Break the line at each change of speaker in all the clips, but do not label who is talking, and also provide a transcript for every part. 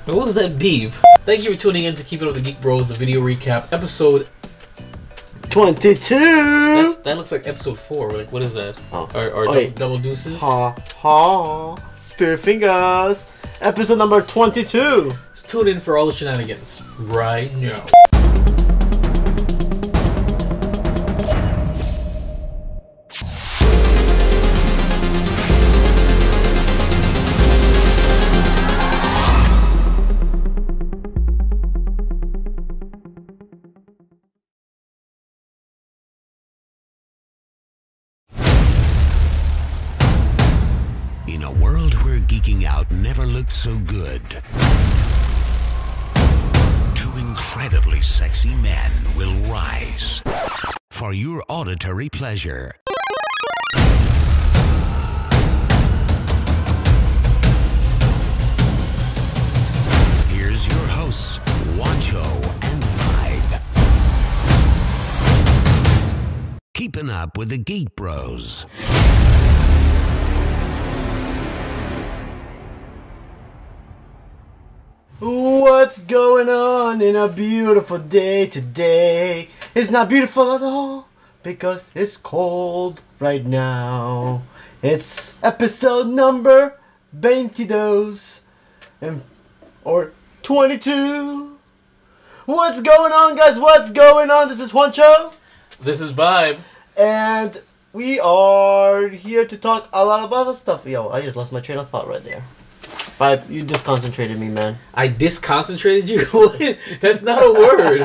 What was that beep? Thank you for tuning in to Keeping Up with the Geek Bros, the video recap, episode
22.
That looks like episode 4. Like, what is that?
Oh.
Or double deuces?
Ha ha. Spirit fingers. Episode number 22.
Just tune in for all the shenanigans right now.
In a world where geeking out never looked so good, two incredibly sexy men will rise for your auditory pleasure. Here's your hosts, Wancho and Vibe. Keeping up with the Geek Bros.
What's going on in a beautiful day today? It's not beautiful at all because it's cold right now. It's episode number 22 or 22. What's going on, guys? What's going on? This is Juancho.
This is Vibe.
And we are here to talk a lot about the stuff. Yo, I just lost my train of thought right there. Vibe, you disconcentrated me, man.
I disconcentrated you? That's not a word.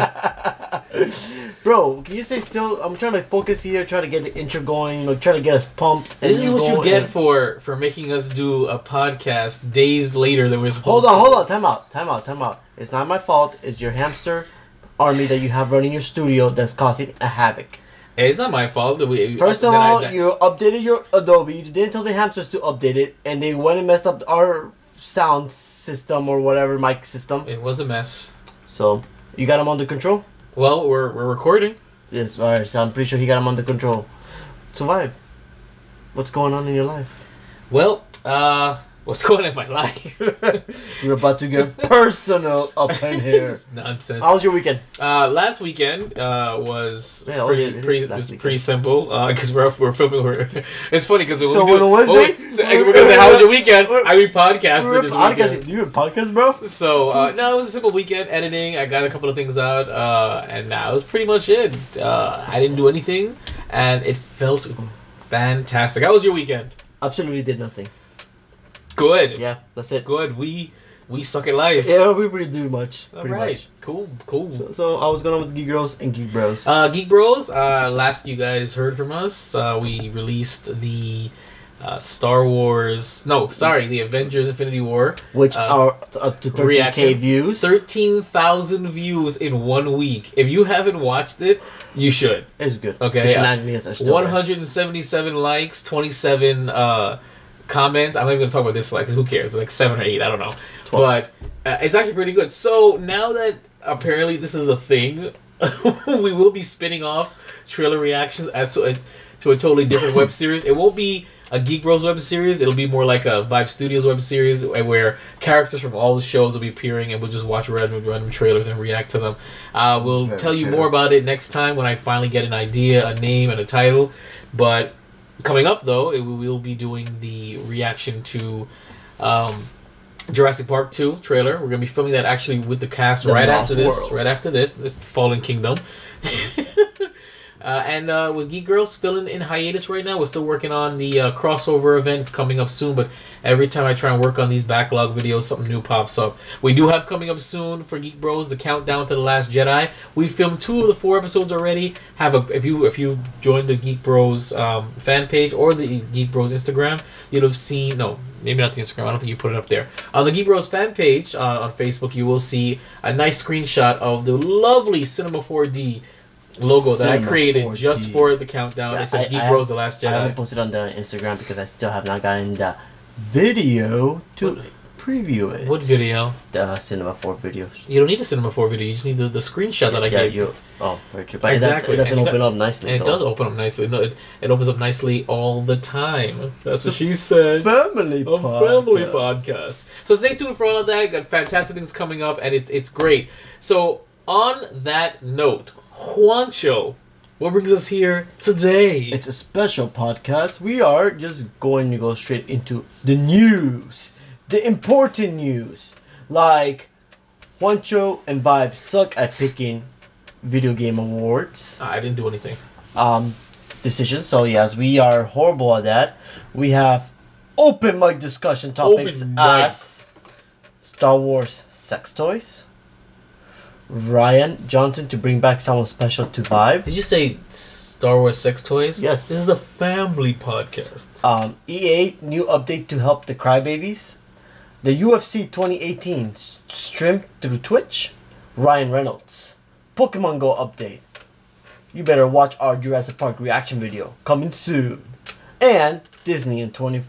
Bro, can you stay still? I'm trying to focus here, try to get the intro going, you know, try to get us pumped.
This is what you get for making us do a podcast days later than we're supposed to.
Hold on. Time out. It's not my fault. It's your hamster army that you have running your studio that's causing a havoc.
Hey, it's not my fault.
First of all, you updated your Adobe. You didn't tell the hamsters to update it, and they went and messed up our sound system or whatever, mic system.
It was a mess.
So, you got him under control?
Well, we're recording.
Yes, alright, so I'm pretty sure he got him under control. So, Vibe, what's going on in your life?
Well, what's going on in my life?
You're about to get personal up in here.
It's nonsense.
How was your weekend?
Last weekend was
pretty
pretty simple because we're filming. It's funny because
on Wednesday,
we're gonna say how was your weekend? We podcasted this weekend.
You were podcast, bro?
So no, it was a simple weekend editing. I got a couple of things out, and that was pretty much it. I didn't do anything, and it felt fantastic. How was your weekend?
Absolutely did nothing.
Good.
Yeah, that's it.
Good. We suck at life.
Yeah, we really do much.
All right. Cool.
So I was going on with Geek Girls and Geek Bros.
Geek Bros. Last you guys heard from us, we released the Star Wars. No, sorry, the Avengers: Infinity War,
which are up to 13,000 views.
13,000 views in 1 week. If you haven't watched it, you should.
It's good.
Okay.
177
likes, 27. Comments. I'm not even gonna talk about this like who cares? Like 7 or 8, I don't know. 12. But it's actually pretty good. So now that apparently this is a thing, we will be spinning off trailer reactions as to a totally different web series. It won't be a Geek Bros web series. It'll be more like a Vibe Studios web series where characters from all the shows will be appearing, and we'll just watch random trailers and react to them. We'll tell you more about it next time when I finally get an idea, a name, and a title. But coming up, though, we will be doing the reaction to Jurassic Park 2 trailer. We're going to be filming that actually with the cast right after this. This Fallen Kingdom. And with Geek Girls still in hiatus right now. We're still working on the crossover event. It's coming up soon, but every time I try and work on these backlog videos, something new pops up. We do have coming up soon for Geek Bros the countdown to The Last Jedi. We filmed 2 of the 4 episodes already. If you joined the Geek Bros fan page or the Geek Bros Instagram, you'd have seen. No, maybe not the Instagram. I don't think you put it up there. On the Geek Bros fan page on Facebook, you will see a nice screenshot of the lovely Cinema 4D logo that I created 4D. Just for the countdown. Yeah, it says Geek Bros The Last Jedi.
I haven't posted on the Instagram because I still have not gotten the video to preview it.
What video?
The Cinema 4 videos.
You don't need a Cinema 4 video. You just need the screenshot that I gave you.
Oh, very true. But
exactly.
It doesn't open up nicely.
It does open up nicely. No, it opens up nicely all the time. That's what she said.
Family
podcast. So stay tuned for all of that. Got fantastic things coming up, and it's great. So on that note, Juancho, what brings us here today?
It's a special podcast. We are just going to go straight into the news. The important news. Like, Juancho and Vibe suck at picking video game awards.
I didn't do anything.
Decisions. So, yes, we are horrible at that. We have open mic discussion topics as Star Wars sex toys. Ryan Johnson to bring back someone special to Vibe.
Did you say Star Wars sex toys?
Yes.
This is a family podcast.
EA new update to help the crybabies. The UFC 2018 streamed through Twitch. Ryan Reynolds. Pokemon Go update. You better watch our Jurassic Park reaction video coming soon. And Disney and 20th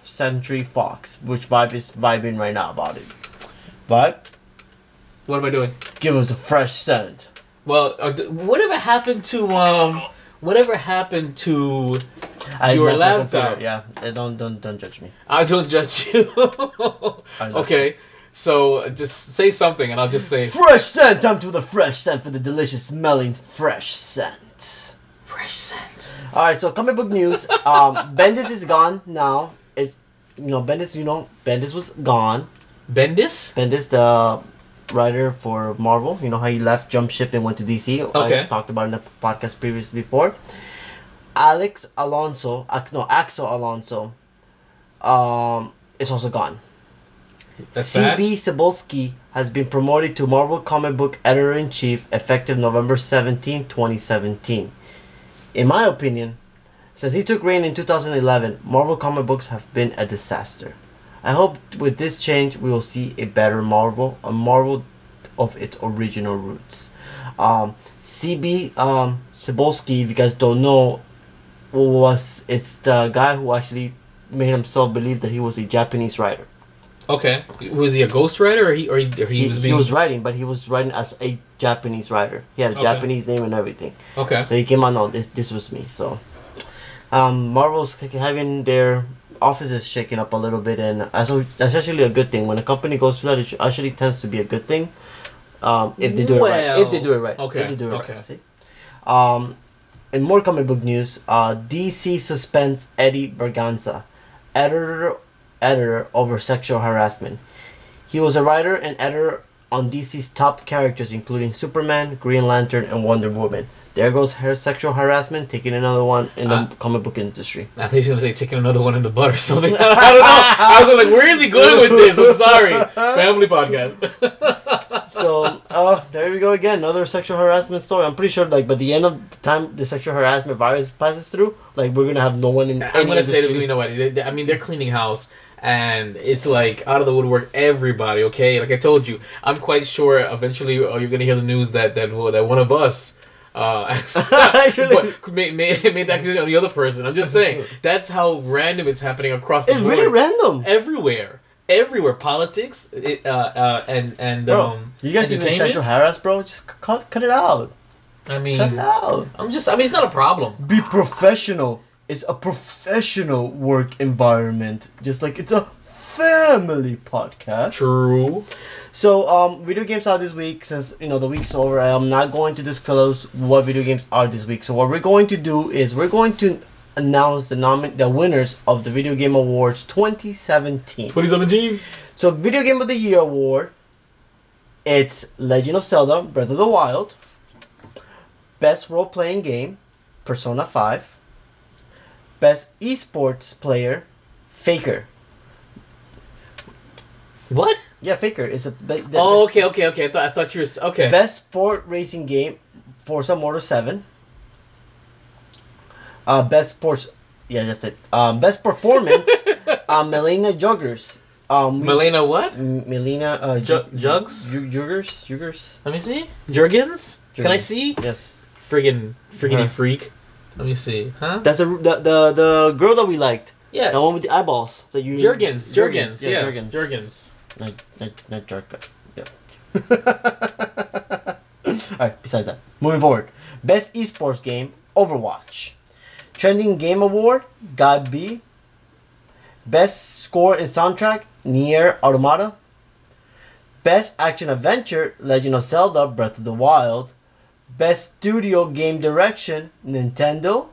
Century Fox, which Vibe is vibing right now about it. Vibe?
What am I doing?
Give us the fresh scent.
Well, whatever happened to your laptop?
Yeah, don't judge me.
I don't judge you. Okay, so just say something, and I'll just say
fresh scent. Time to the fresh scent for the delicious smelling fresh scent.
Fresh scent.
All right, so comic book news. Bendis is gone now. Bendis was gone. Bendis, the writer for Marvel. You know how he left, jumped ship, and went to DC.
Okay.
I talked about it in the podcast previously before. Axel Alonso, is also gone.
That's
CB Cebulski has been promoted to Marvel Comic Book Editor-in-Chief effective November 17, 2017. In my opinion, since he took reign in 2011, Marvel comic books have been a disaster. I hope with this change we will see a better Marvel, a Marvel of its original roots. CB Cebulski, if you guys don't know, it's the guy who actually made himself believe that he was a Japanese writer.
Okay, was he a ghostwriter or he
was writing, but he was writing as a Japanese writer. He had a Japanese name and everything.
Okay.
So he came out, no, this was me. So, Marvel's having their offices shaken up a little bit, and that's actually a good thing. When a company goes through that, it actually tends to be a good thing. If they do it right. If they do it right.
Okay.
If they do it
okay.
right. See? In more comic book news, DC suspends Eddie Berganza, editor over sexual harassment. He was a writer and editor on DC's top characters, including Superman, Green Lantern, and Wonder Woman. There goes her sexual harassment, taking another one in the comic book industry.
I think he was going to say taking another one in the butt or something. I don't know. I was like, where is he going with this? I'm sorry. Family podcast.
So, there we go again. Another sexual harassment story. I'm pretty sure, by the end of the time the sexual harassment virus passes through, we're going to have no one in
I'm going to say there's going to be nobody. They're cleaning house. And it's out of the woodwork, everybody, okay? Like I told you, I'm quite sure eventually you're going to hear the news that one of us made the accusation on the other person. I'm just saying that's how random it's happening across the board.
It's really random.
Everywhere, politics, and
bro, you guys even sexual harass, bro? Just cut it out.
Cut it
out.
it's not a problem.
Be professional. It's a professional work environment, just like it's a family podcast.
True.
So, video games out this week. Since the week's over, I am not going to disclose what video games are this week. So, what we're going to do is we're going to announce the winners of the Video Game Awards 2017.
2017.
So, Video Game of the Year award. It's Legend of Zelda: Breath of the Wild. Best Role Playing Game, Persona 5. Best Esports Player, Faker.
What?
Yeah, Faker is a.
Okay. I thought you were okay.
Best Sport Racing Game, Forza Motorsport 7. Best Sports. Yeah, that's it. Best Performance, Melina Joggers.
Melina what?
Melina
Jugs.
Juggers.
Let me see. Jurgens. Can I see?
Yes.
Friggin' freak. Let me see. Huh?
That's the girl that we liked.
Yeah.
The one with the eyeballs.
Jurgens. Yeah.
Jurgens. Not Jarka. Yep. Alright, besides that. Moving forward. Best Esports Game, Overwatch. Trending Game Award, God B. Best Score and Soundtrack, Nier Automata. Best Action Adventure, Legend of Zelda Breath of the Wild. Best Studio Game Direction, Nintendo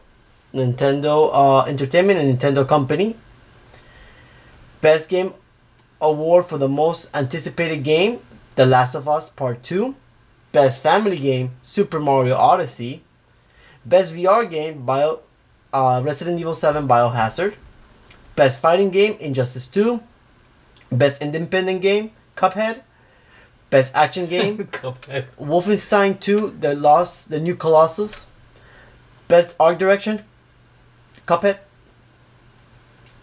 Entertainment and Nintendo Company. Best Game Award for the most anticipated game, The Last of Us Part 2. Best Family Game, Super Mario Odyssey. Best VR Game, Resident Evil 7 Biohazard. Best Fighting Game, Injustice 2. Best Independent Game, Cuphead. Best Action Game,
Cuphead.
Wolfenstein 2, The New Colossus. Best Art Direction, Cuphead.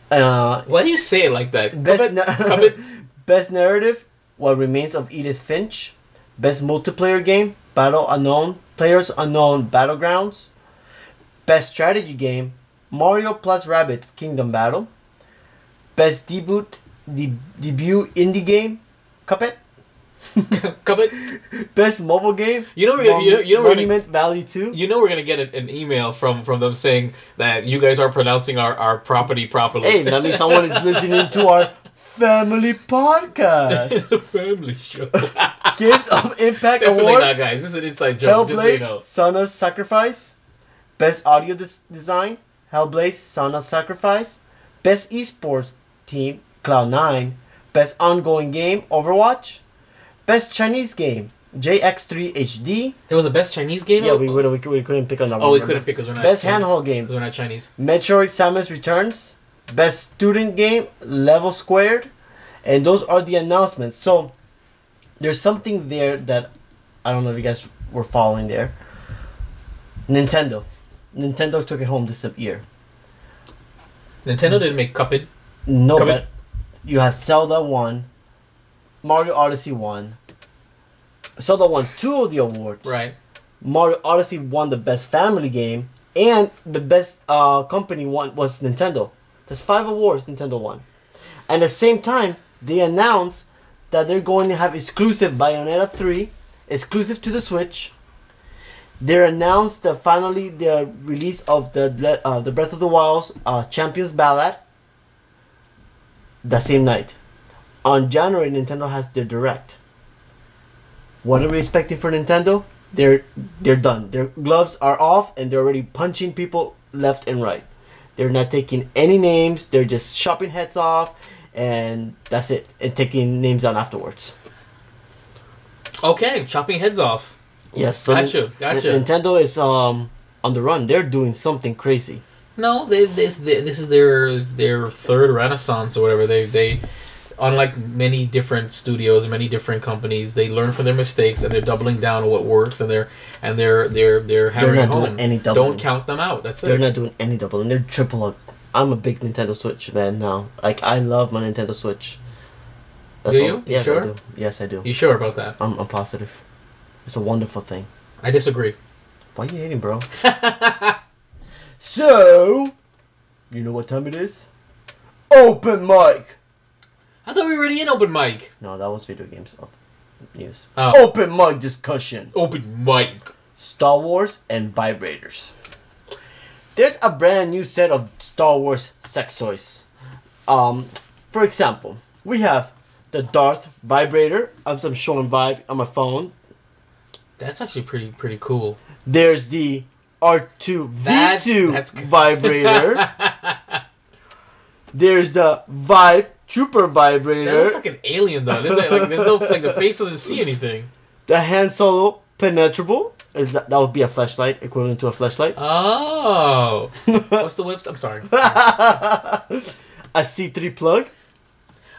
Why do you say it like that?
Cuphead. Best Narrative, What Remains of Edith Finch. Best Multiplayer Game, Players Unknown Battlegrounds. Best Strategy Game, Mario plus Rabbids Kingdom Battle. Best Debut Indie Game, Cuphead.
Cuphead.
Best Mobile Game,
Monument
Valley 2.
You know we're gonna get an email from them saying that you guys are pronouncing our property properly.
Hey, that means someone is listening to our family podcast.
It's a family show.
Games of Impact
Definitely
Award,
not, guys. This is an inside joke. Just so you know.
Sonna's Sacrifice. Best Audio Design, Hellblade, Sonna's Sacrifice. Best Esports Team, Cloud9. Best Ongoing Game, Overwatch. Best Chinese Game, JX3 HD.
It was the best Chinese game?
Yeah, we couldn't pick on that one.
Oh, we couldn't pick because we're not.
Best Handheld Game,
because we're not Chinese.
Metroid Samus Returns. Best Student Game, Level Squared. And those are the announcements. So, there's something there that I don't know if you guys were following there. Nintendo took it home this year.
Nintendo didn't make Cuphead.
No,
Cuphead.
but you have Zelda 1, Mario Odyssey 1. Zelda won 2 of the awards.
Right.
Mario Odyssey won the best family game, and the best company won was Nintendo. There's 5 awards Nintendo won. And at the same time, they announced that they're going to have exclusive Bayonetta 3, exclusive to the Switch. They announced that finally the release of the Breath of the Wild's Champions Ballad the same night. On January, Nintendo has their Direct. What are we expecting for Nintendo? They're done. Their gloves are off and they're already punching people left and right. They're not taking any names. They're just chopping heads off and that's it. And taking names down afterwards.
Okay, chopping heads off.
Yes. So
Gotcha.
Nintendo is on the run. They're doing something crazy.
No, this is their third renaissance or whatever. They unlike many different studios and many different companies, they learn from their mistakes and they're doubling down on what works and they're hammering
not
home.
doing any doubling.
Don't count them out. That's it.
They're not doing any doubling. They're triple up. I'm a big Nintendo Switch fan now. Like I love my Nintendo Switch.
Do you?
Yes,
sure?
I do. Yes, I do.
You sure about that?
I'm positive. It's a wonderful thing.
I disagree.
Why are you hating, bro? So, you know what time it is? Open mic.
I thought we were already in open mic.
No, that was video games news.
Oh.
Open mic discussion.
Open mic.
Star Wars and vibrators. There's a brand new set of Star Wars sex toys. For example, we have the Darth vibrator. I'm showing vibe on my phone.
That's actually pretty cool.
There's the R2-V2
that's
vibrator. There's the Vibe Trooper vibrator.
That looks like an alien though. The face doesn't see anything.
The Han Solo penetrable. That would be a flashlight, equivalent to a flashlight.
Oh. What's the whips? I'm sorry.
A C3 plug.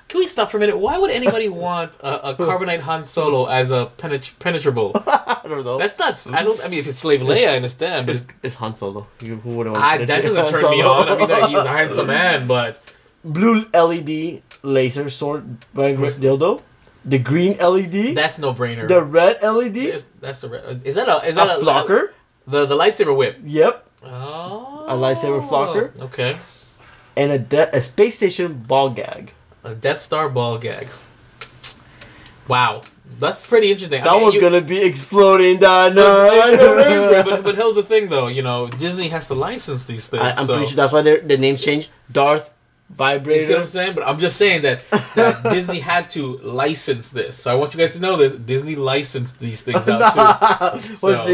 Can we stop for a minute? Why would anybody want a carbonite Han Solo as a penetrable?
I don't know.
That's not. I mean, if it's Slave Leia, I understand. But
it's Han Solo. Who would want
that doesn't turn me on. I mean, he's a handsome man, but
blue LED laser sword dildo. The green LED.
That's no brainer.
The red LED.
That's the red. Is that a
flocker?
The lightsaber whip.
Yep.
Oh.
A lightsaber flocker.
Okay.
And a space station ball gag.
A Death Star ball gag. Wow. That's pretty interesting.
Someone's gonna be exploding that night.
I know it is great, but here's the thing, though. You know, Disney has to license these things.
I'm pretty sure that's why the names changed. Darth Vibrator.
You see what I'm saying? But I'm just saying that Disney had to license this. So I want you guys to know this. Disney licensed these things out too. So,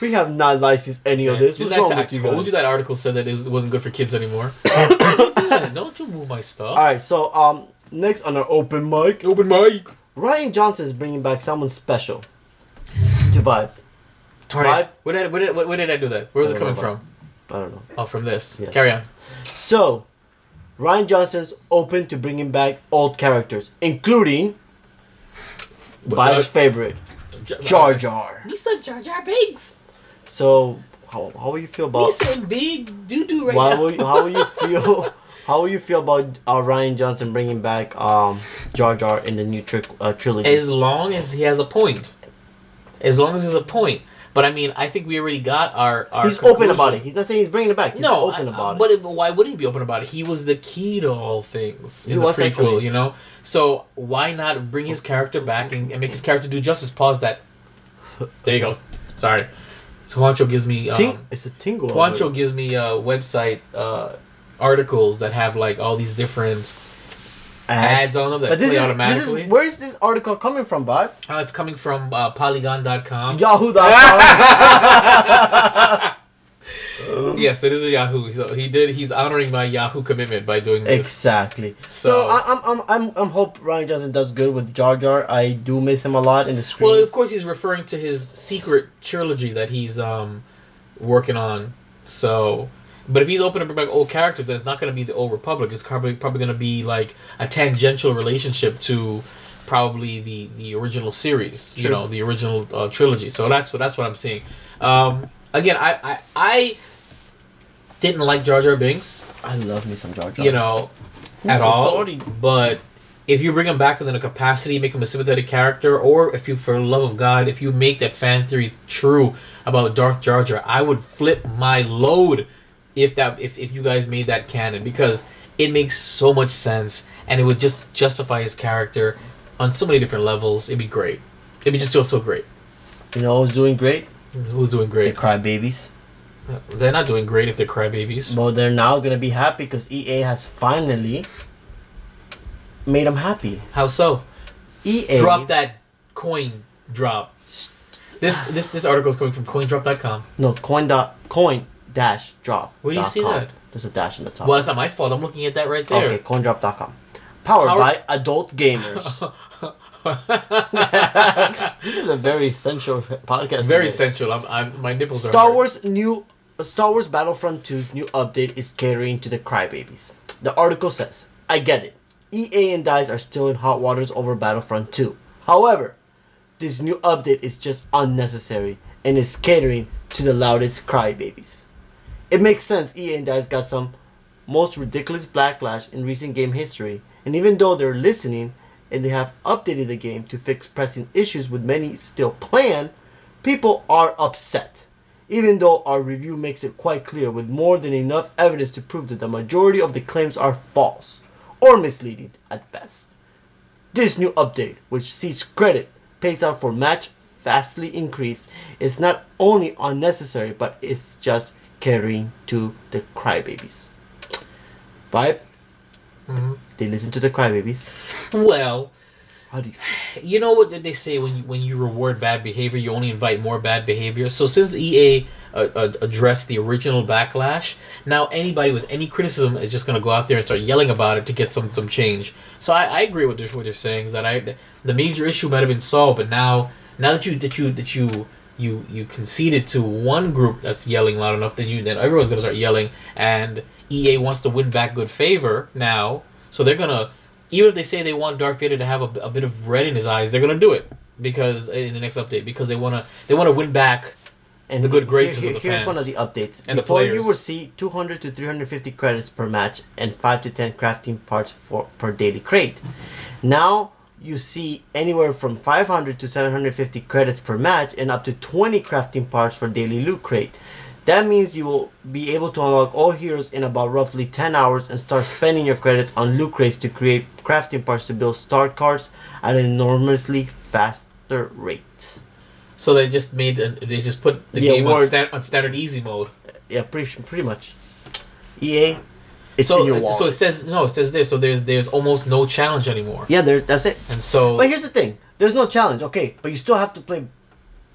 we have not licensed any of this. What's wrong with you guys?
I told you that article said that it wasn't good for kids anymore. Don't you move my stuff.
Alright, so next on our open mic.
Open mic.
Ryan Johnson is bringing back someone special to Vibe.
Vibe? Where did I do that? Where was it coming from?
I don't know.
Oh, from this.
Yes.
Carry on.
So, Ryan Johnson's open to bringing back old characters, including Vibe's favorite, Jar Jar.
Misa Jar Jar Binks.
So, how will you feel about...
Misa big doo-doo right now.
How will you feel... How will you feel about Ryan Johnson bringing back Jar Jar in the new trilogy?
As long as he has a point. As long as there's a point. But I mean, I think we already got our
He's
conclusion.
open about it. He's not saying he's bringing it back. He's open about it.
But why wouldn't he be open about it? He was the key to all things in the
was
prequel,
actually.
you know? So why not bring his character back and make his character do justice? Pause that. There you go. Sorry. So Juancho gives me...
it's a tingle.
Juancho gives me website articles that have like all these different ads on them that play automatically.
Where is this article coming from, Bob?
It's coming from Polygon.com.
Yahoo.com.
Yes, it is a Yahoo. So he's honoring my Yahoo commitment by doing this.
Exactly. So I'm hope Ryan Johnson does good with Jar Jar. I do miss him a lot in the screen.
Well, of course he's referring to his secret trilogy that he's working on. So, but if he's open to bring back old characters, then it's not going to be the Old Republic. It's probably going to be like a tangential relationship to probably the original series. True. You know, the original trilogy. So that's what I'm seeing. Again, I didn't like Jar Jar Binks.
I love me some Jar Jar.
You know, at all. But if you bring him back within a capacity, make him a sympathetic character, or if you, for the love of God, if you make that fan theory true about Darth Jar Jar, I would flip my load if you guys made that canon, because it makes so much sense and it would just justify his character on so many different levels. It'd be great. It'd be just so great.
You know who's doing great?
Who's doing great?
The Crybabies.
They're not doing great if they're crybabies.
Well, they're now going to be happy because EA has finally made them happy.
How so?
EA...
Drop that coin drop. This article is coming from coindrop.com.
No, coin-drop.
Where do you see that?
There's a dash on the top.
Well, that's not my fault. I'm looking at that right there.
Okay, coindrop.com. Powered by adult gamers. This is a very sensual podcast.
Very sensual. My nipples are
hard. Star Wars Battlefront 2's new update is catering to the crybabies. The article says, I get it. EA and DICE are still in hot waters over Battlefront 2. However, this new update is just unnecessary and is catering to the loudest crybabies. It makes sense EA and DICE got some most ridiculous backlash in recent game history, and even though they're listening and they have updated the game to fix pressing issues with many still planned, people are upset. Even though our review makes it quite clear with more than enough evidence to prove that the majority of the claims are false or misleading at best. This new update, which sees credit pays out for match vastly increased, is not only unnecessary but it's just catering to the crybabies. Vibe?
Mm-hmm.
They listen to the crybabies.
Well,
how do you feel?
You know what they say, when you reward bad behavior, you only invite more bad behavior. So since EA addressed the original backlash, now anybody with any criticism is just going to go out there and start yelling about it to get some change. So I agree with what they're saying, is that the major issue might have been solved, but now that you conceded to one group that's yelling loud enough, then everyone's going to start yelling, and EA wants to win back good favor now. So they're going to, even if they say they want Darth Vader to have a bit of red in his eyes, they're going to do it because in the next update, because they want to win back and the good graces of the fans.
Here's one of the updates.
And
before,
the players.
You would see 200 to 350 credits per match and 5 to 10 crafting parts per daily crate. Now you see anywhere from 500 to 750 credits per match and up to 20 crafting parts for daily loot crate. That means you will be able to unlock all heroes in about roughly 10 hours and start spending your credits on loot crates to create crafting parts to build star cards at an enormously faster rate.
So they just put the game on standard easy mode.
Yeah, pretty much. EA, it's in your wallet.
So it says there. So there's almost no challenge anymore.
Yeah, that's it.
And so,
but here's the thing: there's no challenge, okay? But you still have to play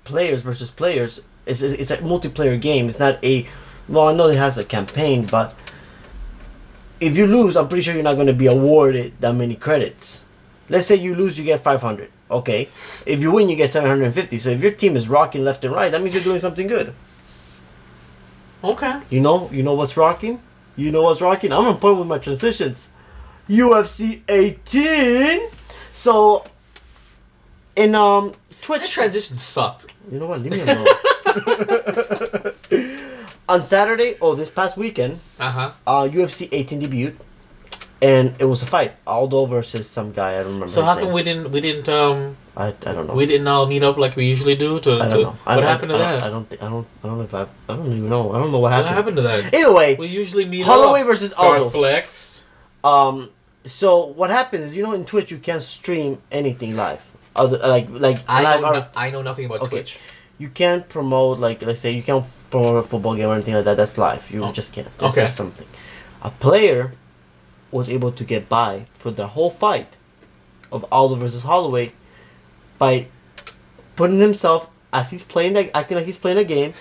players versus players. It's a multiplayer game. It's not a. Well, I know it has a campaign, but if you lose, I'm pretty sure you're not going to be awarded that many credits. Let's say you lose, you get 500. Okay. If you win, you get 750. So if your team is rocking left and right, that means you're doing something good.
Okay.
You know what's rocking? You know what's rocking? I'm on point with my transitions. UFC 18. So in Twitch.
That transition sucked.
You know what? Leave me alone. On Saturday, this past weekend, UFC 18 debuted, and it was a fight. Aldo versus some guy. I don't remember.
So how come we didn't?
I don't know.
We didn't all meet up like we usually do.
I don't know.
What happened to that?
I don't know if I don't even know. I don't know what happened.
What happened to that?
Either way,
we usually meet
Holloway
up.
versus Aldo.
Darth Flexx.
So what happens is, in Twitch you can't stream anything live.
I know nothing about Twitch.
You can't promote, let's say you can't promote a football game or anything like that. That's live. You just can't. That's just something. A player was able to get by for the whole fight of Aldo versus Holloway by putting himself as he's playing, acting like he's playing a game,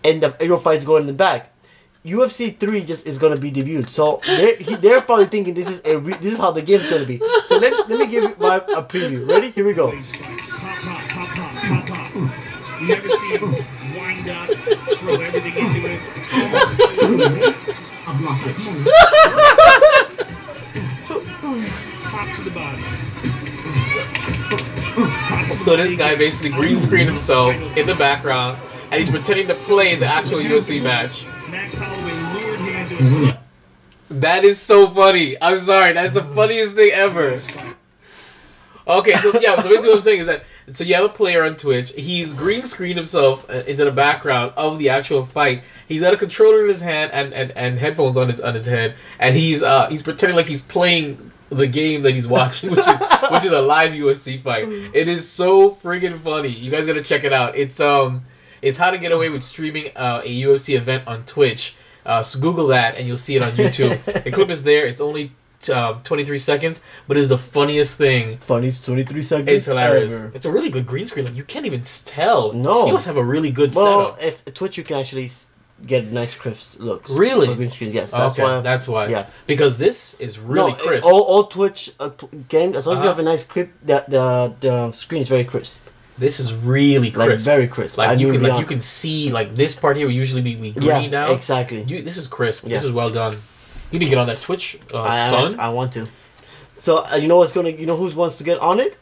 and the aerial fight's going in the back. UFC 3 just is gonna be debuted, so they're probably thinking this is how the game's gonna be. So let me give you a preview. Ready? Here we go.
You never see him wind up, throw everything into it. It's almost a block it. Pop to the body.
So this guy basically green screened himself in the background, and he's pretending to play the actual UFC match.
Max Holloway lured him into a slip.
That is so funny. I'm sorry, that's the funniest thing ever. Okay, so basically what I'm saying is that, so you have a player on Twitch, he's green screened himself into the background of the actual fight. He's got a controller in his hand and headphones on his head, and he's pretending like he's playing the game that he's watching, which is a live UFC fight. It is so friggin' funny. You guys gotta check it out. It's how to get away with streaming a UFC event on Twitch. So Google that and you'll see it on YouTube. The clip is there. It's only 23 seconds, but it's the funniest thing.
Funniest 23 seconds.
It's hilarious.
Ever.
It's a really good green screen. Like, you can't even tell.
No.
You must have a really good setup.
Well, Twitch you can actually get nice crisp looks.
Really?
For green screens, yes.
That's why. Yeah. Because this is really crisp.
All Twitch games, as long as you have a nice crisp, the screen is very crisp.
This is really crisp.
Like very crisp.
Like you can see this part here would usually be greened out.
Exactly.
This is crisp. Yeah. This is well done. You need to get on that Twitch, son.
I want to. So you know who wants to get on it?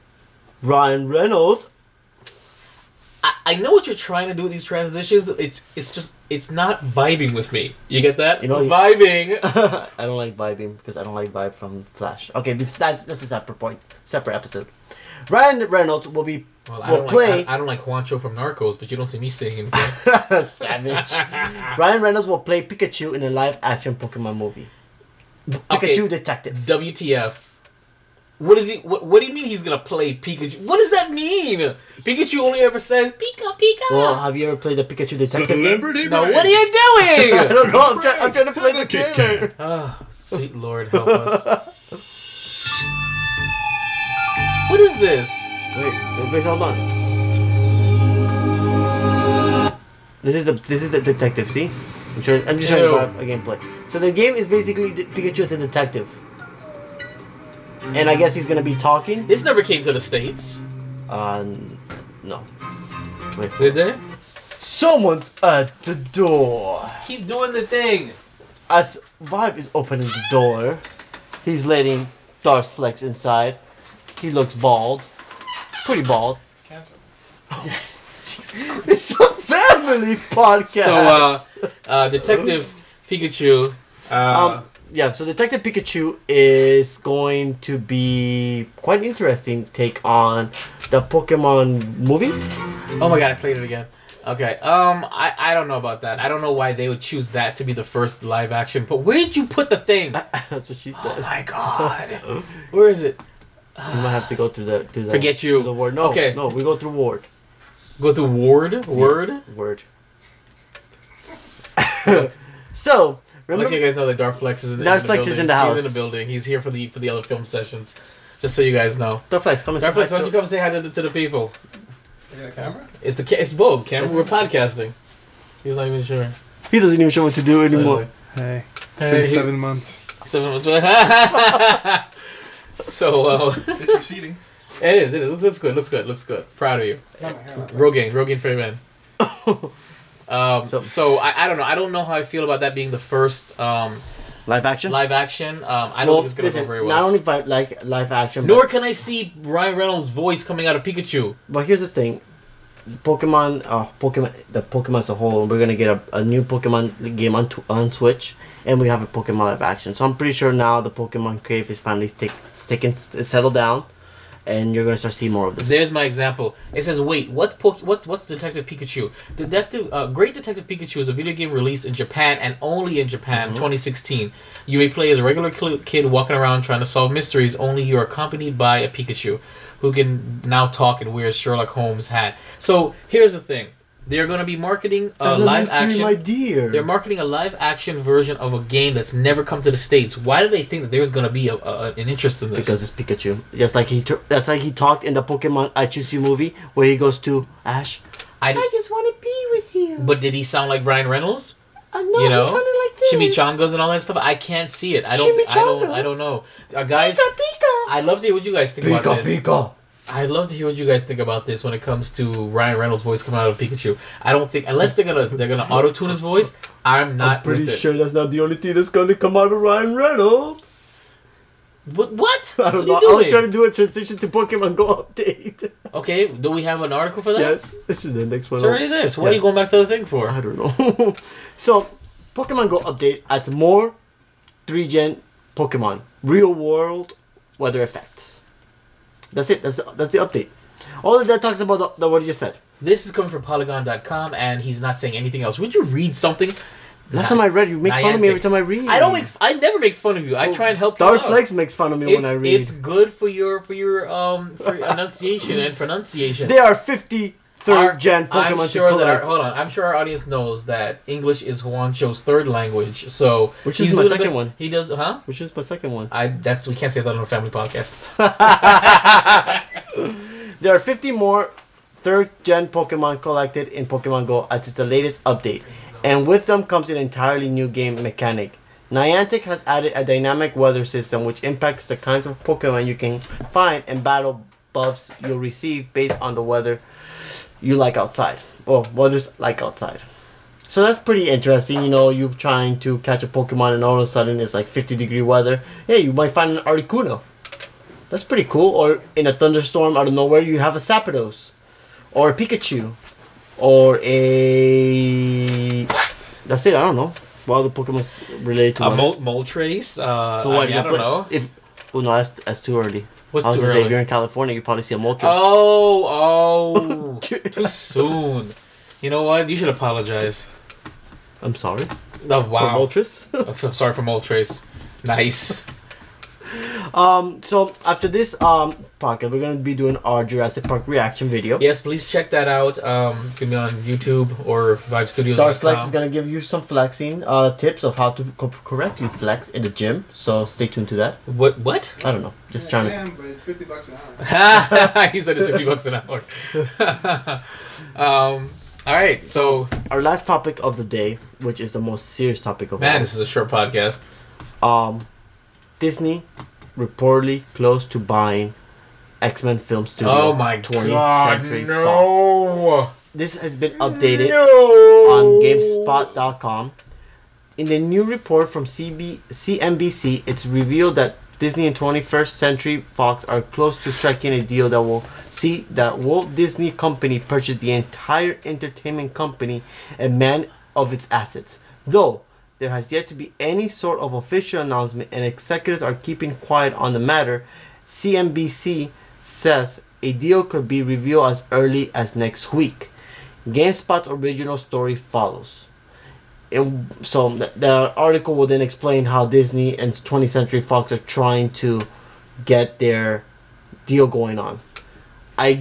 Reynold.
I know what you're trying to do with these transitions. It's not vibing with me. You get that? Vibing.
I don't like vibing because I don't like vibe from Flash. Okay, that's a separate episode. Ryan Reynolds will play.
I don't like Juancho from Narcos, but you don't see me singing.
Savage. Ryan Reynolds will play Pikachu in a live-action Pokemon movie. Pikachu Detective.
WTF? What is he? What do you mean he's gonna play Pikachu? What does that mean? Pikachu only ever says Pika Pika.
Well, have you ever played the Pikachu Detective game?
No. What are you doing?
I don't know. I'm trying to play the trailer.
Oh, sweet Lord, help us. What is this?
Wait, hold on. This is the detective. See, I'm just showing you a gameplay. So the game is basically Pikachu as a detective, and I guess he's gonna be talking.
This never came to the States.
No. Wait.
Did they?
Someone's at the door.
Keep doing the thing.
As Vibe is opening the door, he's letting Darth Flexx inside. He looks bald. Pretty bald.
It's cancer.
It's a family podcast.
So, Detective Pikachu.
So Detective Pikachu is going to be quite an interesting take on the Pokemon movies.
Oh my god, I played it again. Okay. I don't know about that. I don't know why they would choose that to be the first live action. But where did you put the thing?
That's what she said.
Oh my god. Where is it?
You might have to go through the
Forget you.
to the word. No,
Okay.
no, we go through word.
Go through word. Word.
Yes, word. So remember,
Let you guys know that Darth Flexx is in the
house.
He's in the building. He's here for the other film sessions. Just so you guys know.
Darth Flexx, come and
Darth
say
Flexx, why don't you come say hi to the people?
Is it a camera?
It's both camera. We're podcasting. He's not even sure.
He doesn't even know what to do anymore.
Hey, it's
Hey,
been 7 months.
7 months. So
It's receding.
it is. Looks good. Proud of you. Rogaine Freeman. So I don't know. I don't know how I feel about that being the first
Live action.
live action. I don't think it's gonna go very well.
Not only like live action,
Nor can I see Ryan Reynolds' voice coming out of Pikachu.
but here's the thing. Pokemon, the Pokemon as a whole, we're gonna get a new Pokemon game on Switch, and we have a Pokemon live action. So I'm pretty sure now the Pokemon crave is finally settled down, and you're gonna start seeing more of this.
There's my example. It says, wait, what's Detective Pikachu? Great Detective Pikachu is a video game released in Japan and only in Japan, 2016. You may play as a regular kid walking around trying to solve mysteries, only you are accompanied by a Pikachu, who can now talk and wears Sherlock Holmes' hat. So here's the thing. They're going to be marketing a live action.
My dear.
They're marketing a live action version of a game that's never come to the States. Why do they think that there's going to be an interest in this?
Because it's Pikachu. Just like he talked in the Pokemon I Choose You movie, where he goes to Ash. I just want to be with you.
But did he sound like Ryan Reynolds?
No,
You know,
he sounded like this.
Chimichangas and all that stuff. I can't see it. I don't know. Guys,
Pika.
I'd love to hear what you guys think about this.
Pika.
I'd love to hear what you guys think about this when it comes to Ryan Reynolds' voice coming out of Pikachu. I don't think, unless they're gonna auto tune his voice, I'm not
Pretty
with it.
sure that's not the only thing that's gonna come out of Ryan Reynolds.
What?
I don't know.
What are
I
you
was
doing?
trying to do a transition to Pokemon Go update.
Okay, do we have an article for that?
Yes, this is the next one.
It's already there. So why are you going back to the thing for?
I don't know. So, Pokemon Go update adds more 3-gen Pokemon real world weather effects. That's it. That's the update. All of that talks about the what you just said.
This is coming from Polygon.com, and he's not saying anything else. Would you read something?
Last time I read, you make fun of me every time I read.
I never make fun of you. I try and help you
Darth
out.
Flexx makes fun of me when I read.
It's good for your enunciation and pronunciation.
There are 53rd gen Pokemon
I'm sure
to collect.
hold on. I'm sure our audience knows that English is Juancho's third language. So
Which is
he's
my
doing the
second
best-
one.
He does, huh?
Which is my second one.
We can't say that on a family podcast.
There are 50 more 3rd gen Pokemon collected in Pokemon Go as it's the latest update. And with them comes an entirely new game mechanic. Niantic has added a dynamic weather system which impacts the kinds of Pokemon you can find and battle buffs you'll receive based on the weather you like outside. Well, weather's like outside. So that's pretty interesting. You know, you trying to catch a Pokemon and all of a sudden it's like 50-degree weather. Hey, you might find an Articuno. That's pretty cool. Or in a thunderstorm out of nowhere, you have a Zapdos. Or a Pikachu. Or a... That's it, I don't know. What other Pokemon's related to weather?
Moltres?
So what,
I don't know.
No, that's too early.
What's
I was
too
gonna say,
early?
if you're in California, you probably see a Moltres.
Oh, too soon. You know what? You should apologize.
I'm sorry.
Oh, wow.
For Moltres?
I'm sorry for Moltres. Nice.
So after this podcast, we're gonna be doing our Jurassic Park reaction video.
Yes, please check that out. It's gonna be on YouTube or ViveStudios.com.
Darth Flexx is gonna give you some flexing tips of how to correctly flex in the gym. So stay tuned to that.
What?
I don't know. Just trying to.
Damn, but it's $50 an hour.
He said it's $50 an hour. All right, so
Our last topic of the day, which is the most serious topic of
man,
all.
this is a short podcast.
Disney reportedly close to buying X-Men film studio.
Oh my
20th
god,
Century Fox.
no!
This has been updated
No!
on GameSpot.com. In the new report from CNBC, it's revealed that Disney and 21st Century Fox are close to striking a deal that will see that Walt Disney Company purchase the entire entertainment company and man of its assets. Though there has yet to be any sort of official announcement and executives are keeping quiet on the matter, CNBC says a deal could be revealed as early as next week. GameSpot's original story follows. So the article will then explain how Disney and 20th Century Fox are trying to get their deal going on. My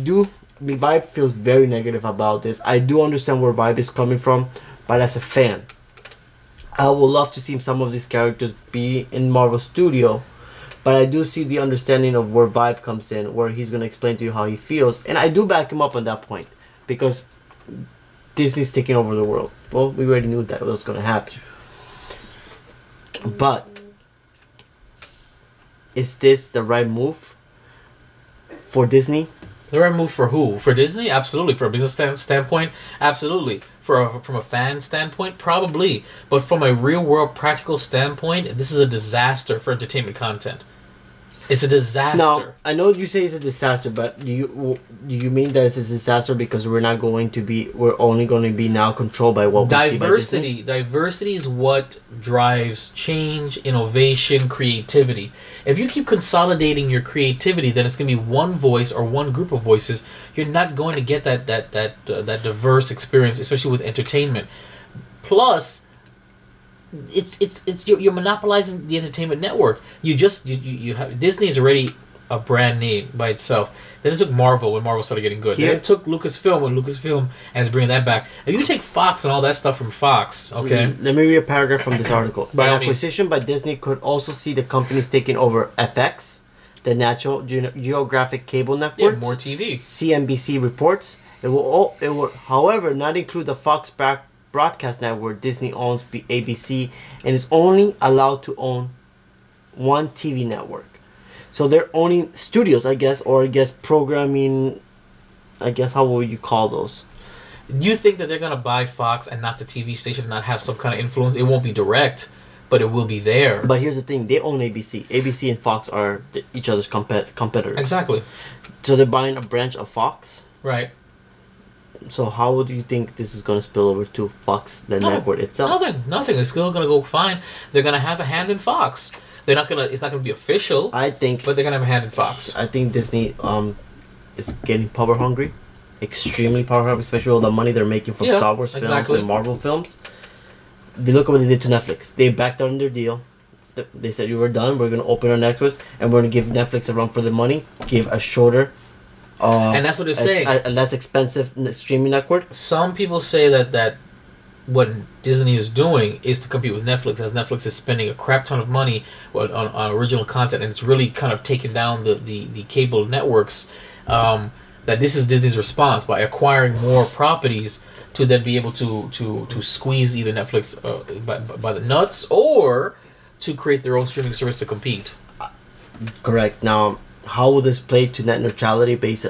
vibe feels very negative about this. I do understand where vibe is coming from, but as a fan, I would love to see some of these characters be in Marvel Studio, but I do see the understanding of where vibe comes in, where he's going to explain to you how he feels, and I do back him up on that point, because Disney's taking over the world. Well, we already knew that was going to happen. But is this the right move for Disney?
The right move for who? For Disney? Absolutely. For a business standpoint? Absolutely. From a fan standpoint? Probably. But from a real-world practical standpoint, this is a disaster for entertainment content. It's a disaster.
No, I know you say it's a disaster, but do you mean that it's a disaster because we're only going to be now controlled by what we see by Disney?
Diversity is what drives change, innovation, creativity. If you keep consolidating your creativity, then it's going to be one voice or one group of voices. You're not going to get that diverse experience, especially with entertainment. Plus, you're monopolizing the entertainment network. You have Disney is already a brand name by itself. Then it took Marvel when Marvel started getting good. Then it took Lucasfilm when Lucasfilm is bringing that back. If you take Fox and all that stuff from Fox, okay.
Let me read a paragraph from this article.
By
An acquisition by Disney could also see the companies taking over FX, the National Geographic Cable Network.
Yeah, more TV.
CNBC reports. It will, however, not include the Fox broadcast network. Disney owns ABC and is only allowed to own one TV network. So they're owning studios, I guess, or I guess programming. I guess how will you call those?
You think that they're gonna buy Fox and not the TV station, and not have some kind of influence? It won't be direct, but it will be there.
But here's the thing: they own ABC. ABC and Fox are each other's competitors.
Exactly.
So they're buying a branch of Fox.
Right.
So how would you think this is going to spill over to Fox, the network itself?
Nothing. It's still going to go fine. They're going to have a hand in Fox. They're not going to. It's not going to be official.
I think.
But they're going to have a hand in Fox.
I think Disney is getting power hungry, extremely power hungry, especially all the money they're making from Star Wars films and Marvel films. They look at what they did to Netflix. They backed out on their deal. They said, "You were done. We're going to open our Netflix, and we're going to give Netflix a run for the money. Give a shorter."
And that's what they're saying.
A less expensive streaming network.
Some people say that what Disney is doing is to compete with Netflix, as Netflix is spending a crap ton of money on original content, and it's really kind of taken down the cable networks. That this is Disney's response by acquiring more properties to then be able to squeeze either Netflix by the nuts, or to create their own streaming service to compete.
Correct. Now, how will this play to net neutrality based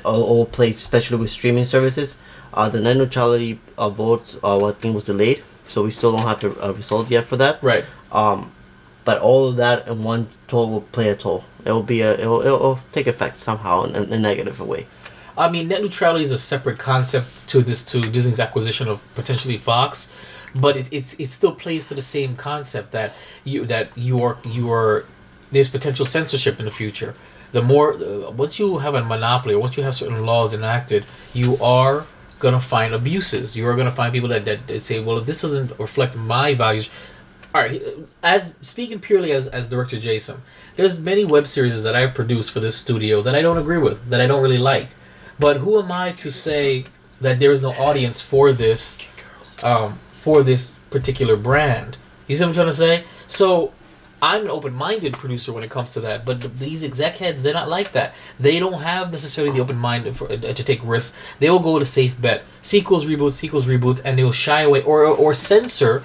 all play, especially with streaming services? The net neutrality votes, I think, was delayed, so we still don't have the result yet for that.
Right.
But all of that in one toll will play a toll. It'll take effect somehow in a negative way.
I mean, net neutrality is a separate concept to Disney's acquisition of potentially Fox, but it still plays to the same concept that you are there's potential censorship in the future. The more once you have a monopoly, or once you have certain laws enacted, you are gonna find abuses. You are gonna find people that say, well, if this doesn't reflect my values. All right, as speaking purely as Director Jason, there's many web series that I produce for this studio that I don't agree with, that I don't really like. But who am I to say that there is no audience for this particular brand? You see what I'm trying to say? So I'm an open-minded producer when it comes to that, but these exec heads, they're not like that. They don't have necessarily the open mind to take risks. They will go with a safe bet. Sequels, reboots, and they'll shy away or censor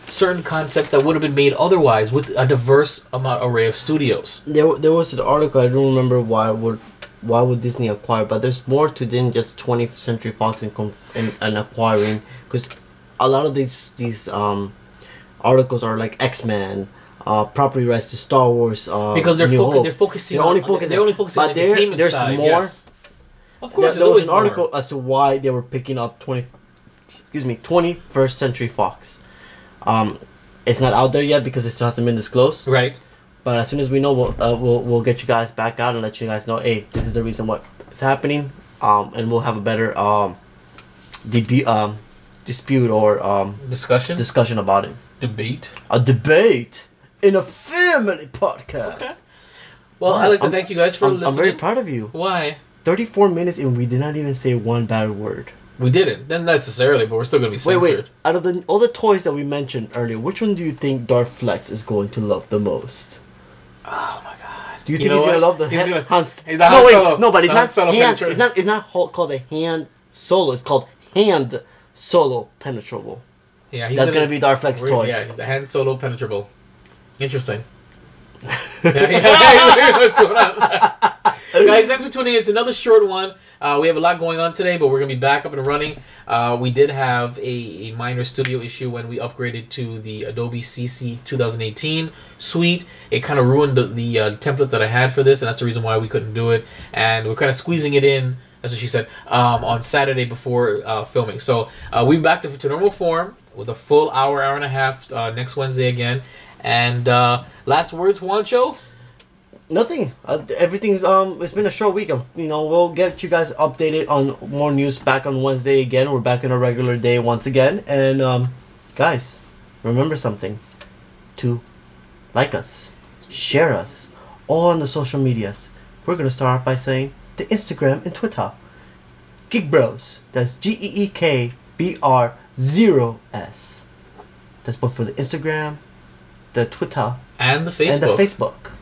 certain concepts that would have been made otherwise with a diverse array of studios.
There was an article, I don't remember why would Disney acquire, but there's more to than just 20th Century Fox and acquiring, because a lot of these articles are like X-Men, property rights to Star Wars,
because they're focusing on the entertainment
there's
side.
More.
Yes. Of course,
there was an article as to why they were picking up 21st Century Fox. It's not out there yet because it still hasn't been disclosed.
Right.
But as soon as we know, we'll get you guys back out and let you guys know, hey, this is the reason what is happening, and we'll have a better dispute or
discussion
about it.
debate.
A debate in a family podcast.
Okay. Well, I'd like to thank you guys for listening.
I'm very proud of you.
Why?
34 minutes and we did not even say one bad word.
We didn't. Not necessarily, but we're still going to be censored.
Wait. Out of all the toys that we mentioned earlier, which one do you think Darth Flexx is going to love the most?
Oh my god.
Do you think he's going to love the
Han
Solo? No, but it's not
Solo
hand. It's not called a hand solo. It's called hand solo penetrable.
Yeah,
that's going to be Darth Flexx toy.
Yeah, the hand solo penetrable. Interesting. What's going on? Guys, thanks for tuning in. It's another short one. We have a lot going on today, but we're going to be back up and running. We did have a minor studio issue when we upgraded to the Adobe CC 2018 suite. It kind of ruined the template that I had for this, and that's the reason why we couldn't do it. And we're kind of squeezing it in, that's what she said, on Saturday before filming. So we'll be back to normal form with a full hour and a half next Wednesday again. And last words, Juancho?
Nothing. Everything's it's been a short week. We'll get you guys updated on more news back on Wednesday again. We're back in a regular day once again. And guys, remember something. To like us, share us, all on the social medias. We're gonna start off by saying the Instagram and Twitter. Geek Bros. That's GEEKBR0S. That's both for the Instagram, the Twitter,
and the Facebook.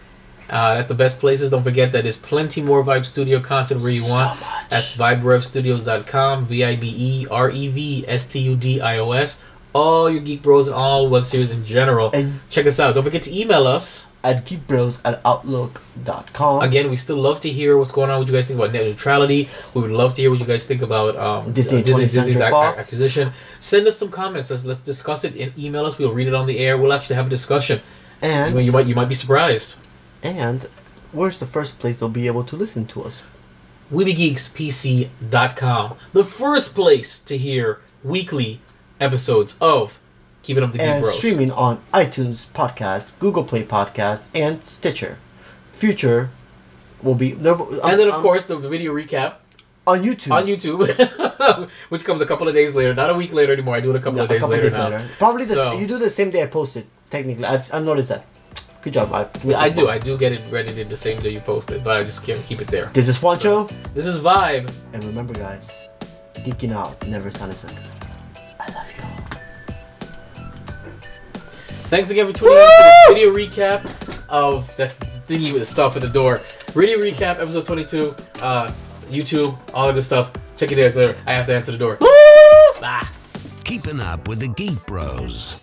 That's the best places. Don't forget that there's plenty more Vibe Studio content where you want.
So much.
That's viberevstudios.com, VIBEREVSTUDIOS. All your Geek Bros and all web series in general. And check us out. Don't forget to email us
at geekbros@outlook.com.
Again, we still love to hear what's going on. What you guys think about net neutrality. We would love to hear what you guys think about Disney's acquisition. Send us some comments. Let's discuss it and email us. We'll read it on the air. We'll actually have a discussion.
And
you might be surprised.
And where's the first place they'll be able to listen to us?
WeBeGeeksPC.com. The first place to hear weekly episodes of Keeping Up the Geek Bros.
And streaming on iTunes Podcast, Google Play Podcast, and Stitcher. Future will be there.
And then, of course, the video recap.
On YouTube.
Which comes a couple of days later. Not a week later anymore. I do it a couple of days later now.
Probably you do the same day I post it, technically. I've noticed that. Good job, Vibe.
Yeah, I do get it ready the same day you post it, but I just can't keep it there.
This is Juancho.
This is Vibe.
And remember, guys, geeking out never sounded so good. I love you.
Thanks again for tuning in to the video recap of that's the thingy with the stuff at the door. Video recap, episode 22, YouTube, all the good stuff. Check it out there. I have to answer the door. Bye.
Keeping up with the Geek Bros.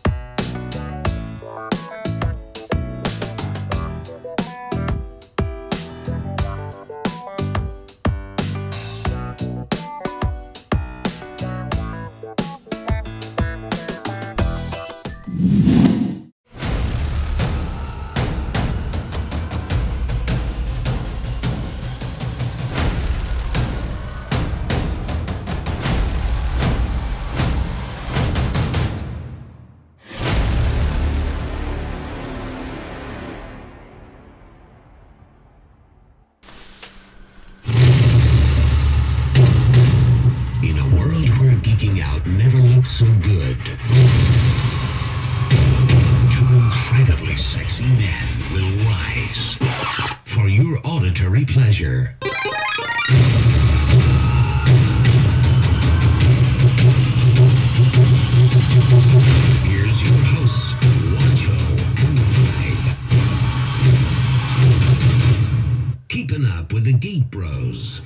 Never looked so good. Two incredibly sexy men will rise for your auditory pleasure. Here's your hosts, Juancho and Vibe. Keeping up with the Geek Bros.